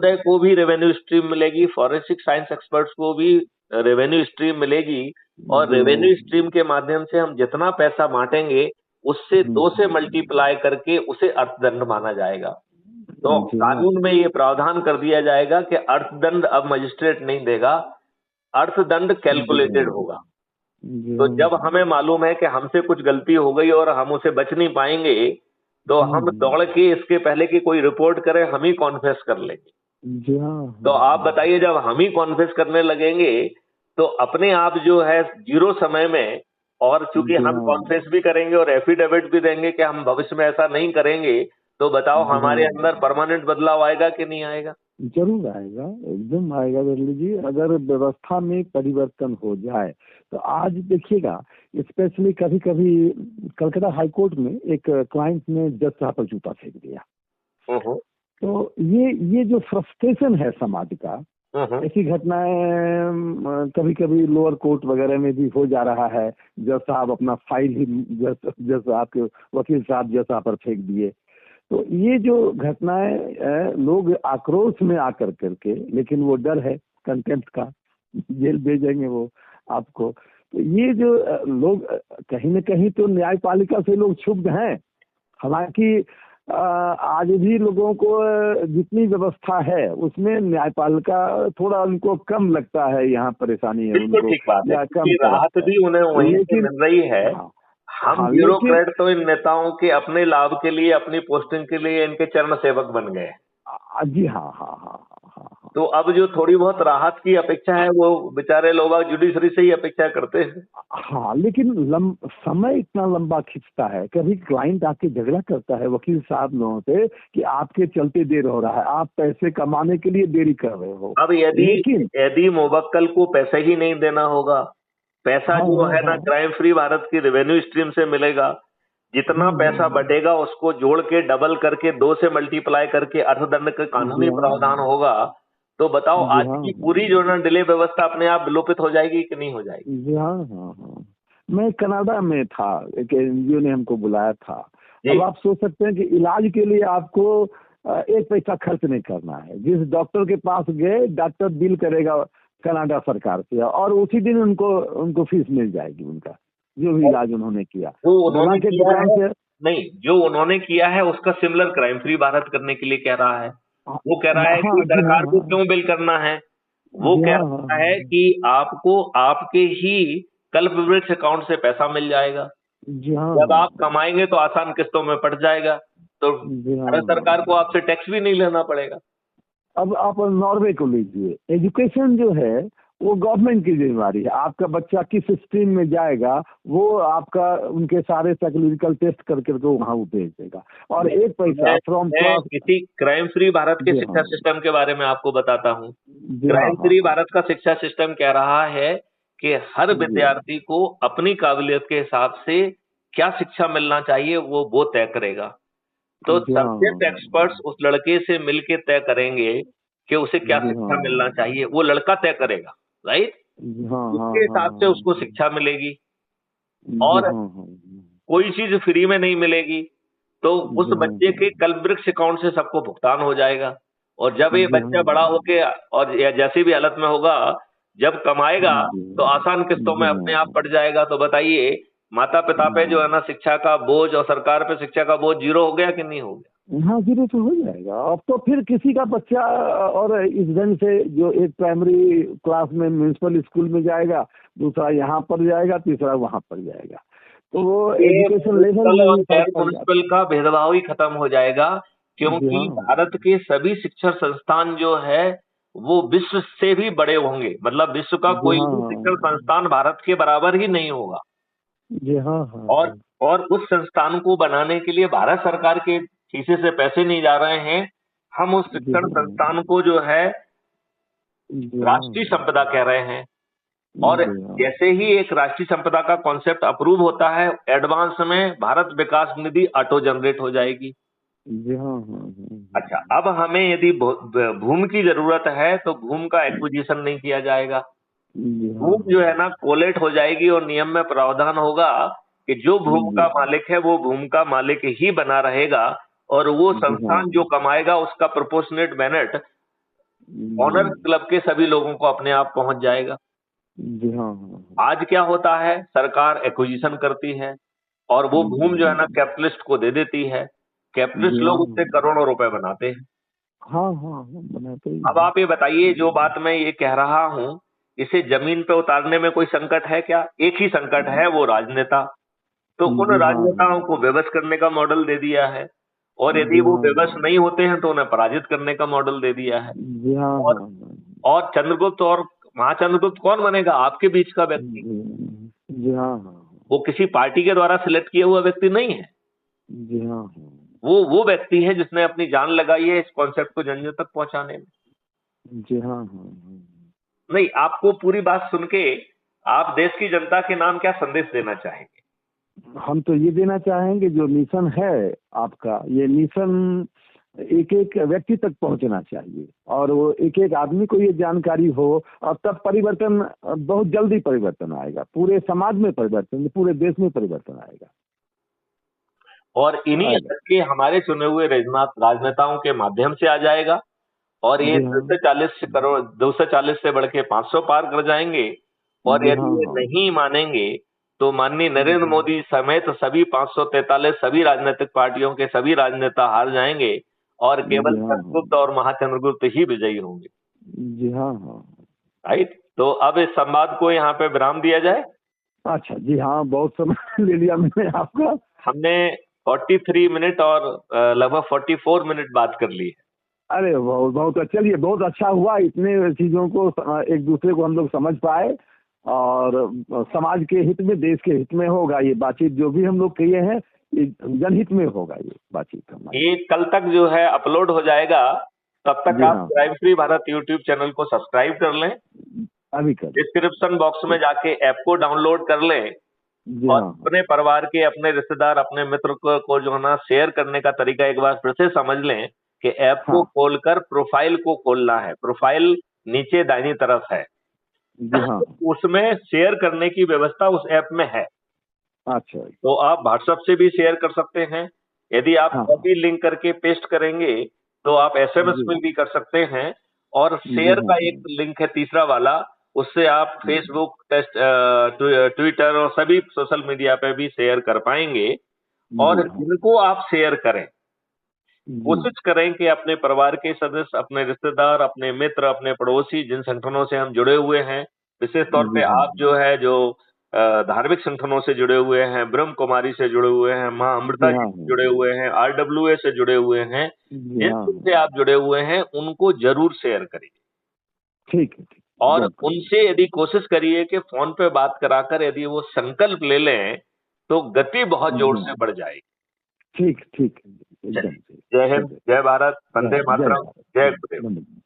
को भी revenue stream मिलेगी, फॉरेंसिक साइंस एक्सपर्ट्स को भी रेवेन्यू स्ट्रीम मिलेगी, और जो रेवेन्यू स्ट्रीम के माध्यम से हम जितना पैसा बांटेंगे उससे 2 से मल्टीप्लाई करके उसे अर्थदंड माना जाएगा। तो जी हाँ, कानून में ये प्रावधान कर दिया जाएगा कि अर्थदंड अब मजिस्ट्रेट नहीं देगा, अर्थदंड जी कैलकुलेटेड हाँ, होगा। जी तो जब हाँ, हमें मालूम है कि हमसे कुछ गलती हो गई और हम उसे बच नहीं पाएंगे, तो हम दौड़ के इसके पहले कि कोई रिपोर्ट करे हम ही कॉन्फेस कर लेंगे। जी हाँ, तो हाँ, आप बताइए, जब हम ही कॉन्फेस करने लगेंगे तो अपने आप जो है जीरो समय में, और चूंकि जी हम हाँ, कॉन्फेस भी करेंगे और एफिडेविट भी देंगे कि हम भविष्य में ऐसा नहीं करेंगे, तो बताओ जी हमारे हाँ, अंदर परमानेंट बदलाव आएगा कि नहीं आएगा? जरूर आएगा, एकदम आएगा दिल्ली जी। अगर व्यवस्था में परिवर्तन हो जाए तो आज देखिएगा, स्पेशली कभी कभी कलकत्ता हाई कोर्ट में एक क्लाइंट ने जज साहब पर जूता फेंक दिया। हम्म। तो ये जो फ्रस्ट्रेशन है समाज का, हम्म। ऐसी घटनाएं कभी कभी लोअर कोर्ट वगैरह में भी हो जा रहा है। जज साहब अपना फाइल ही जज साहब के वकील साहब जज साहब पर फेंक दिए। तो ये जो घटनाएं लोग आक्रोश में आकर करके, लेकिन वो डर है कंटेम्प्ट का, जेल भेजेंगे वो आपको। तो ये जो लोग कहीं न कहीं तो न्यायपालिका से लोग क्षुब्ध हैं। हालांकि आज भी लोगों को जितनी व्यवस्था है उसमें न्यायपालिका थोड़ा उनको कम लगता है, यहाँ परेशानी है बिल्कुल उनको ठीक बात है, या कम क्योंकि राहत तड़प है। भी उन्हें वहीं से लेकिन मिल रही है। हाँ, हम हाँ, लेकिन ब्यूरोक्रेट तो इन नेताओं के अपने लाभ के लिए, अपनी पोस्टिंग के लिए इनके चरण सेवक बन गए। जी हाँ, हाँ, हाँ, हाँ, हाँ, हाँ। तो अब जो थोड़ी बहुत राहत की अपेक्षा है वो बेचारे लोग जुडिशरी से ही अपेक्षा करते हैं। हाँ, लेकिन समय इतना लंबा खिंचता है। कभी क्लाइंट आके झगड़ा करता है वकील साहब लोगों से कि आपके चलते देर हो रहा है, आप पैसे कमाने के लिए देरी कर रहे हो। अब यदि लेकिन यदि मुवक्किल को पैसे ही नहीं देना होगा, पैसा हाँ, जो हाँ, है ना हाँ, क्राइम फ्री भारत की रेवेन्यू स्ट्रीम से मिलेगा, जितना पैसा बटेगा उसको जोड़ के डबल करके 2 से मल्टीप्लाई करके अर्थदंड का जी कानूनी हाँ, प्रावधान होगा, तो बताओ जी आज हाँ, की पूरी जो है ना डिले व्यवस्था अपने आप विलोपित हो जाएगी कि नहीं हो जाएगी? जी हाँ, हाँ, हाँ। मैं कनाडा में था, एक एनजीओ ने हमको बुलाया था। अब जी। आप सोच सकते हैं कि इलाज के लिए आपको एक पैसा खर्च नहीं करना है। जिस डॉक्टर के पास गए, डॉक्टर बिल करेगा कनाडा सरकार से, और उसी दिन उनको उनको फीस मिल जाएगी उनका, जो भी और इलाज उन्होंने किया। जो दवा उन्होंने के किया दुकान है, से। नहीं, जो उन्होंने किया है उसका सिमिलर क्राइम फ्री भारत करने के लिए कह रहा है। हाँ, वो कह रहा है कि हाँ, जी हाँ, सरकार को हाँ, क्यों बिल करना है? वो जी कह हाँ, हाँ, रहा है हाँ, कि आपको आपके ही कल्प वृक्ष अकाउंट से पैसा मिल जाएगा। जी हाँ, जब हाँ, आप कमाएंगे तो आसान किस्तों में पड़ जाएगा, तो जी हाँ, भारत सरकार को हाँ। आपसे टैक्स भी नहीं लेना पड़ेगा। अब आप नॉर्वे को लीजिए, एजुकेशन जो है वो गवर्नमेंट की जिम्मेदारी है। आपका बच्चा किस स्ट्रीम में जाएगा वो आपका उनके सारे साइकोलॉजिकल टेस्ट करके वो वहाँ वो भेज देगा, और मैं एक पैसा मैं फ्रॉम मैं क्लास। इसी क्राइम फ्री भारत के जी शिक्षा हाँ, सिस्टम के बारे में आपको बताता हूँ। जी हाँ, क्राइम हाँ, फ्री हाँ, भारत का शिक्षा सिस्टम कह रहा है कि हर जी हाँ, विद्यार्थी को अपनी काबिलियत के हिसाब से क्या शिक्षा मिलना चाहिए वो तय करेगा। तो जी हाँ, सब्जेक्ट एक्सपर्ट्स उस लड़के से मिलके तय करेंगे कि उसे क्या जी हाँ, शिक्षा मिलना चाहिए, वो लड़का तय करेगा, राइट? जी हाँ, हाँ, उसके हाँ, हिसाब से उसको हाँ, शिक्षा मिलेगी, जी और हाँ, हाँ, कोई चीज फ्री में नहीं मिलेगी। तो उस जी हाँ, बच्चे के कल्पवृक्ष अकाउंट से सबको भुगतान हो जाएगा, और जब ये जी हाँ, बच्चा बड़ा होके और या जैसी भी हालत में होगा, जब कमाएगा तो आसान किस्तों जी में हाँ, अपने आप पड़ जाएगा। तो बताइए, माता पिता पे जो है ना शिक्षा का बोझ और सरकार पे शिक्षा का बोझ जीरो हो गया कि नहीं हो गया? हाँ, जीरो तो हो जाएगा। अब तो फिर किसी का बच्चा और इस ढंग से जो एक प्राइमरी क्लास में म्यूनसिपल स्कूल में जाएगा, दूसरा यहाँ पर जाएगा, तीसरा वहाँ पर जाएगा, तो वो ये एजुकेशन लेवल म्युनिसिपल में और भी गैर फर्क पड़ जाता म्युनिसिपल का भेदभाव ही खत्म हो जाएगा, है। जी क्योंकि हाँ, भारत के सभी शिक्षण संस्थान जो है वो विश्व से भी बड़े होंगे। मतलब विश्व का जी कोई हाँ, भी शिक्षण हाँ, संस्थान भारत के बराबर ही नहीं होगा। जी हाँ, हाँ, और और उस संस्थान को बनाने के लिए भारत सरकार के खीसे से पैसे नहीं जा रहे हैं। हम उस जी शिक्षण हाँ, संस्थान को जो है जी हाँ, राष्ट्रीय संपदा कह रहे हैं। और जी हाँ, जैसे ही एक राष्ट्रीय संपदा का कॉन्सेप्ट अप्रूव होता है, एडवांस में भारत विकास निधि ऑटो जनरेट हो जाएगी। जी हाँ, हाँ, अच्छा, अब हमें यदि भूमि की जरूरत है तो भूमि का एक्विजिशन नहीं किया जाएगा। जी हाँ, भूमि जो है ना कोलेट हो जाएगी, और नियम में प्रावधान होगा कि जो भूमि जी का मालिक है वो भूमि का मालिक ही बना रहेगा, और वो जी हाँ, संस्थान जो कमाएगा उसका proportionate Bennett honour G club के सभी लोगों को अपने आप पहुंच जाएगा। जी हाँ हाँ हाँ। आज क्या होता है, सरकार एक्विजिशन करती है और वो भूमि जो है ना कैपिटलिस्ट को दे देती है। कैपिटलिस्ट जी हाँ लोग उससे करोड़ों रुपए बनाते हैं। हाँ हाँ हाँ, बनाते ही अब हैं। आप ये बताइए, जो बात मैं ये कह रहा हूं, इसे जमीन पे उतारने में कोई संकट है क्या? एक ही संकट है, वो राजनेता। तो उन जी हाँ राजनेताओं को विवश करने का मॉडल दे दिया है, और यदि जी वो हाँ विवश नहीं होते हैं तो उन्हें पराजित करने का मॉडल दे दिया है। जी हाँ हाँ और हाँ, और चंद्रगुप्त और महाचंद्रगुप्त कौन बनेगा? आपके बीच का व्यक्ति। जी हाँ हाँ वो किसी पार्टी के द्वारा सिलेक्ट किया हुआ व्यक्ति नहीं है। जी हाँ हाँ वो व्यक्ति है जिसने अपनी जान लगाई है इस कॉन्सेप्ट को जन जन तक पहुंचाने में। जी हाँ हाँ हाँ। नहीं, आपको पूरी बात सुन के आप देश की जनता के नाम क्या संदेश देना चाहेंगे? हम तो ये देना चाहेंगे, जो मिशन है आपका, ये मिशन एक एक व्यक्ति तक पहुंचना चाहिए, और वो एक एक आदमी को ये जानकारी हो, और तब परिवर्तन, बहुत जल्दी परिवर्तन आएगा, पूरे समाज में परिवर्तन, पूरे देश में परिवर्तन आएगा। और इन्हीं आएगा। अटक के हमारे चुने हुए राजनेताओं के माध्यम से आ जाएगा। और ये जी हाँ 240 से बढ़ के 500 पार कर जाएंगे। और जी हाँ यदि ये हाँ नहीं मानेंगे तो माननीय नरेंद्र मोदी समेत सभी 543 सभी राजनीतिक पार्टियों के सभी राजनेता हार जाएंगे, और जी केवल हाँ चंद्रगुप्त और महाचंद्रगुप्त ही विजयी होंगे। जी हाँ हाँ। राइट। तो अब इस संवाद को यहाँ पे विराम दिया जाए। अच्छा जी हाँ, बहुत समय ले लिया मैंने आपका। हमने 43 मिनट और लगभग 44 मिनट बात कर ली है। अरे बहुत बहुत अच्छा, चलिए बहुत अच्छा हुआ, इतने चीजों को एक दूसरे को हम लोग समझ पाए, और समाज के हित में, देश के हित में होगा ये बातचीत, जो भी हम लोग किए हैं, ये जनहित में होगा ये बातचीत हमारी। ये कल तक जो है अपलोड हो जाएगा। तब तक जी आप हाँ, crime free Bharat YouTube channel को सब्सक्राइब कर लें। अभी कर ली। डिस्क्रिप्शन बॉक्स में ठीक। जाके ऐप को डाउनलोड कर लें। जी और हाँ अपने परिवार के, अपने रिश्तेदार, अपने मित्र को जो है ना शेयर करने का तरीका एक बार फिर से समझ लें कि ऐप को हाँ। खोलकर प्रोफाइल को खोलना है। प्रोफाइल नीचे दाहिनी तरफ है। जी हाँ। उसमें शेयर करने की व्यवस्था उस ऐप में है। अच्छा। तो आप व्हाट्सएप से भी शेयर कर सकते हैं। यदि आप हाँ हाँ। कॉपी लिंक करके पेस्ट करेंगे तो आप एसएमएस जी में भी कर सकते हैं। और जी शेयर हाँ का एक लिंक है तीसरा वाला, उससे आप फेसबुक, ट्विटर और सभी सोशल मीडिया पे भी शेयर कर पाएंगे। जी और हाँ जिनको आप शेयर करें, जी कोशिश करें कि अपने परिवार के सदस्य, अपने रिश्तेदार, अपने मित्र, अपने पड़ोसी, जिन संगठनों से हम जुड़े हुए हैं, विशेष तौर पे जी हाँ आप जो है जो धार्मिक संगठनों से जुड़े हुए हैं, ब्रह्म कुमारी से जुड़े हुए हैं, माँ जी अमृता जी हाँ से जुड़े हुए हैं, आरडब्ल्यूए से जुड़े हुए हैं, जी जिन हाँ। जिनसे आप जुड़े हुए हैं उनको जरूर शेयर करिए। ठीक है, ठीक। और जब करेंगे। उनसे यदि कोशिश करिए कि फोन पे बात कराकर यदि वो संकल्प ले लें तो गति बहुत जोर जी से बढ़ जाएगी। ठीक ठीक, एकदम चलिए, से। जय हिंद, चलिए। जय भारत, वंदे जय मातरम, भारत। जय जय गुरुदेव। धन्यवाद।